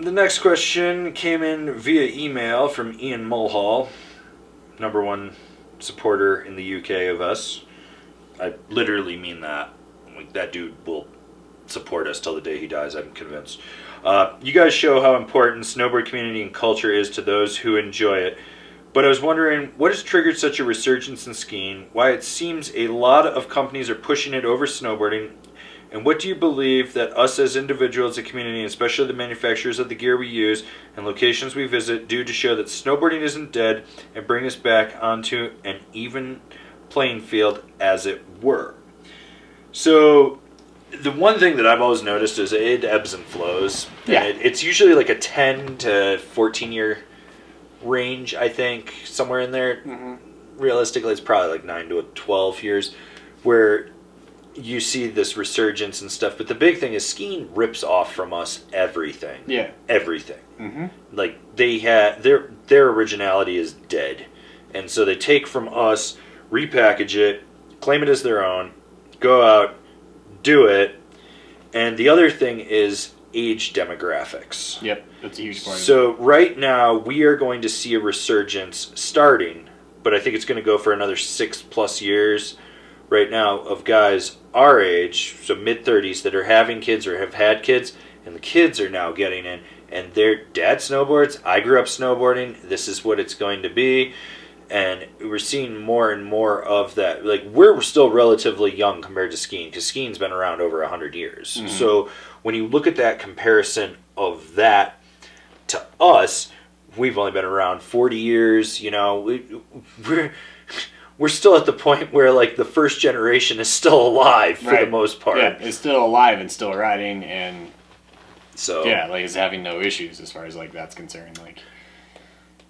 The next question came in via email from Ian Mullhall, #1 supporter in the UK of us. I literally mean that. Like, that dude will support us till the day he dies, I'm convinced. You guys show how important snowboard community and culture is to those who enjoy it. But I was wondering, what has triggered such a resurgence in skiing? Why it seems a lot of companies are pushing it over snowboarding? And what do you believe that us as individuals, the community, especially the manufacturers of the gear we use and locations we visit, do to show that snowboarding isn't dead and bring us back onto an even playing field, as it were? So, the one thing that I've always noticed is it ebbs and flows. Yeah. And it's usually like a 10 to 14 year range, I think, somewhere in there. Mm-hmm. Realistically, it's probably like 9 to 12 years where you see this resurgence and stuff. But the big thing is skiing rips off from us everything. Yeah. Everything. Mm-hmm. Like, they had their originality is dead. And so they take from us, repackage it, claim it as their own, go out, do it. And the other thing is age demographics. Yep, that's a huge part of it. So right now we are going to see a resurgence starting, but I think it's going to go for another 6+ years right now of guys our age, so mid-30s, that are having kids or have had kids, and the kids are now getting in, and their dad snowboards. I grew up snowboarding. This is what it's going to be. And we're seeing more and more of that. Like, we're still relatively young compared to skiing, because skiing's been around over 100 years. Mm-hmm. So when you look at that comparison of that to us, we've only been around 40 years. You know, we're still at the point where, like, the first generation is still alive for the most part. Yeah, it's still alive and still riding, and so yeah, like, it's having no issues as far as, like, that's concerned. Like,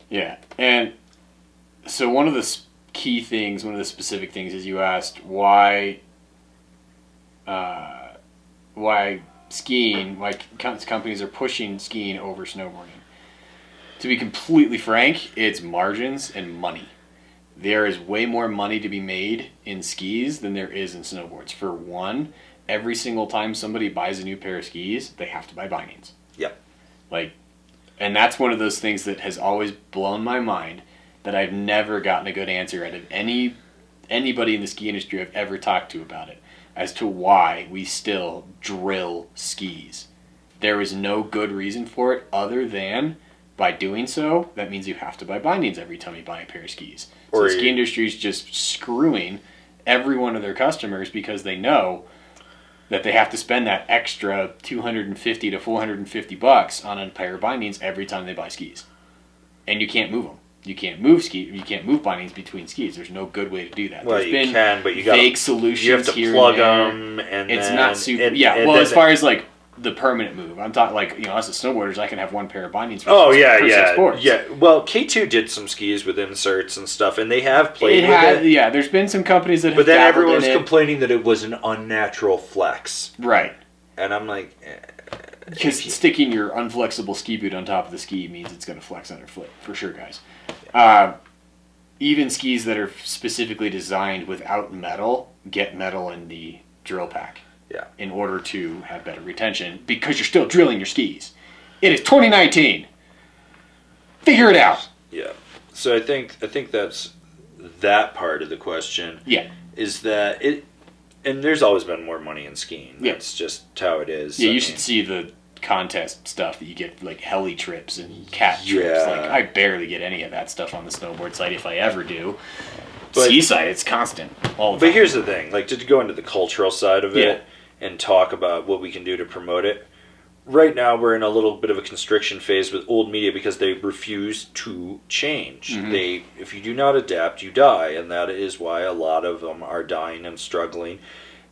yeah, and so one of the key things, one of the specific things is you asked why skiing, why companies are pushing skiing over snowboarding. To be completely frank, it's margins and money. There is way more money to be made in skis than there is in snowboards. For one, every single time somebody buys a new pair of skis, they have to buy bindings. Yep. Like, and that's one of those things that has always blown my mind, that I've never gotten a good answer out of anybody in the ski industry I've ever talked to about it, as to why we still drill skis. There is no good reason for it other than, by doing so, that means you have to buy bindings every time you buy a pair of skis. So the ski industry is just screwing every one of their customers because they know that they have to spend that extra $250 to $450 on a pair of bindings every time they buy skis. And you can't move them. You can't move bindings between skis. There's no good way to do that. Well, There's been can, but you vague solutions. You have to here plug and them, and it's then, not super. As far as like the permanent move, I'm talking like, you know, us as snowboarders, I can have one pair of bindings. For six sports. Yeah. Well, K2 did some skis with inserts and stuff, and they have played with it. Yeah, there's been some companies that have. But then everyone was in complaining that it was an unnatural flex. Right. And I'm like, because sticking your unflexible ski boot on top of the ski means it's going to flex underfoot for sure, guys. Even skis that are specifically designed without metal get metal in the drill pack. Yeah. In order to have better retention, because you're still drilling your skis. It is 2019. Figure it out. Yeah. So I think that's that part of the question. Yeah. Is that it? And there's always been more money in skiing. Yeah. That's just how it is. Yeah, you should see the contest stuff that you get, like heli trips and cat trips. Yeah. Like, I barely get any of that stuff on the snowboard site, if I ever do. But ski side, it's constant all the time. But here's the thing, like, to go into the cultural side of it and talk about what we can do to promote it. Right now, we're in a little bit of a constriction phase with old media because they refuse to change. Mm-hmm. If you do not adapt, you die, and that is why a lot of them are dying and struggling.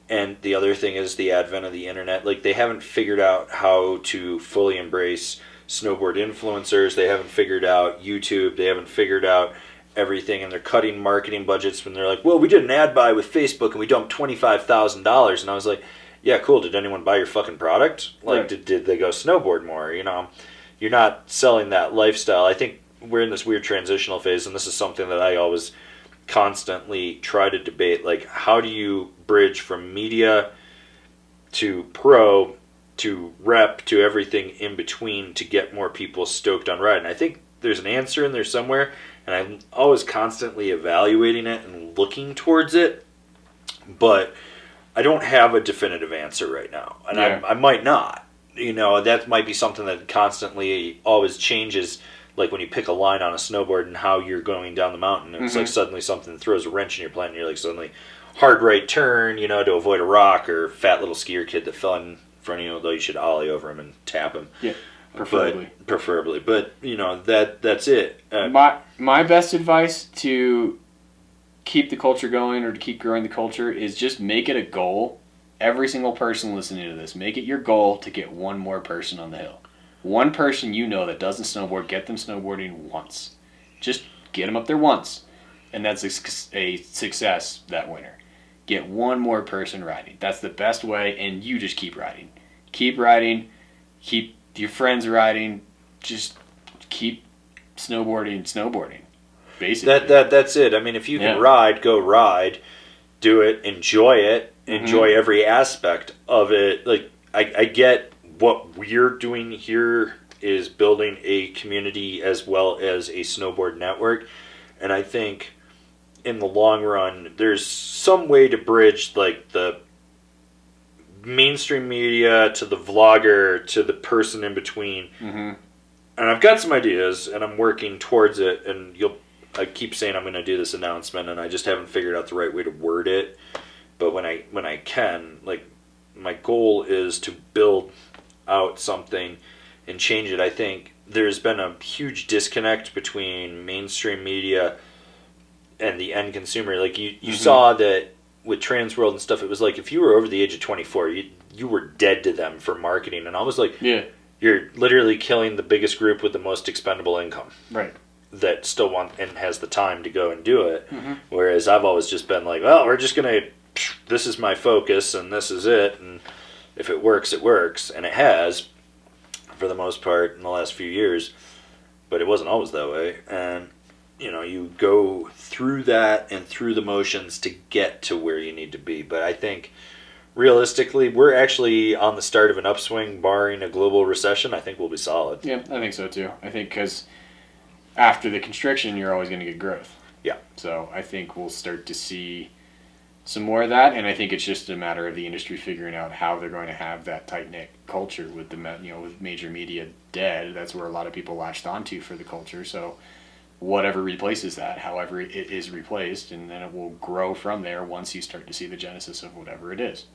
And the other thing is the advent of the internet. Like, they haven't figured out how to fully embrace snowboard influencers. They haven't figured out YouTube. They haven't figured out everything, and they're cutting marketing budgets when they're like, well, we did an ad buy with Facebook and we dumped $25,000. And I was like, yeah, cool. Did anyone buy your fucking product? Like, right. did they go snowboard more? You know, you're not selling that lifestyle. I think we're in this weird transitional phase, and this is something that I always constantly try to debate. Like, how do you bridge from media to pro to rep to everything in between to get more people stoked on riding. I think there's an answer in there somewhere, and I'm always constantly evaluating it and looking towards it, but I don't have a definitive answer right now, and I might not. That might be something that constantly always changes, like when you pick a line on a snowboard and how you're going down the mountain, and it's like suddenly something throws a wrench in your plan, and you're like suddenly hard right turn, to avoid a rock, or fat little skier kid that fell in front of you, although you should ollie over him and tap him. Yeah, preferably. But that's it. My best advice to keep the culture going or to keep growing the culture is just make it a goal. Every single person listening to this, make it your goal to get one more person on the hill. One person that doesn't snowboard, get them snowboarding once. Just get them up there once. And that's a success that winter. Get one more person riding. That's the best way, and you just keep riding. Keep riding. Keep your friends riding. Just keep snowboarding. Basically. That's it. I mean, if you can ride, go ride. Do it. Enjoy it. Enjoy every aspect of it. Like, I get what we're doing here is building a community as well as a snowboard network. And I think in the long run, there's some way to bridge like the mainstream media to the vlogger to the person in between. And I've got some ideas, and I'm working towards it. And I keep saying I'm going to do this announcement, and I just haven't figured out the right way to word it. But when I can, like, my goal is to build out something and change it. I think there's been a huge disconnect between mainstream media and the end consumer. Like you saw that with Transworld and stuff, it was like if you were over the age of 24, you were dead to them for marketing, and I was like, you're literally killing the biggest group with the most expendable income, right? That still want and has the time to go and do it. Whereas I've always just been like, well, we're just gonna, this is my focus and this is it, and if it works, it works, and it has for the most part in the last few years. But it wasn't always that way, and you go through that and through the motions to get to where you need to be. But I think realistically, we're actually on the start of an upswing, barring a global recession. I think we'll be solid. Yeah, I think so too. I think because after the constriction, you're always going to get growth. Yeah. So I think we'll start to see some more of that, and I think it's just a matter of the industry figuring out how they're going to have that tight-knit culture with with major media dead. That's where a lot of people latched onto for the culture. So whatever replaces that, however it is replaced, and then it will grow from there once you start to see the genesis of whatever it is.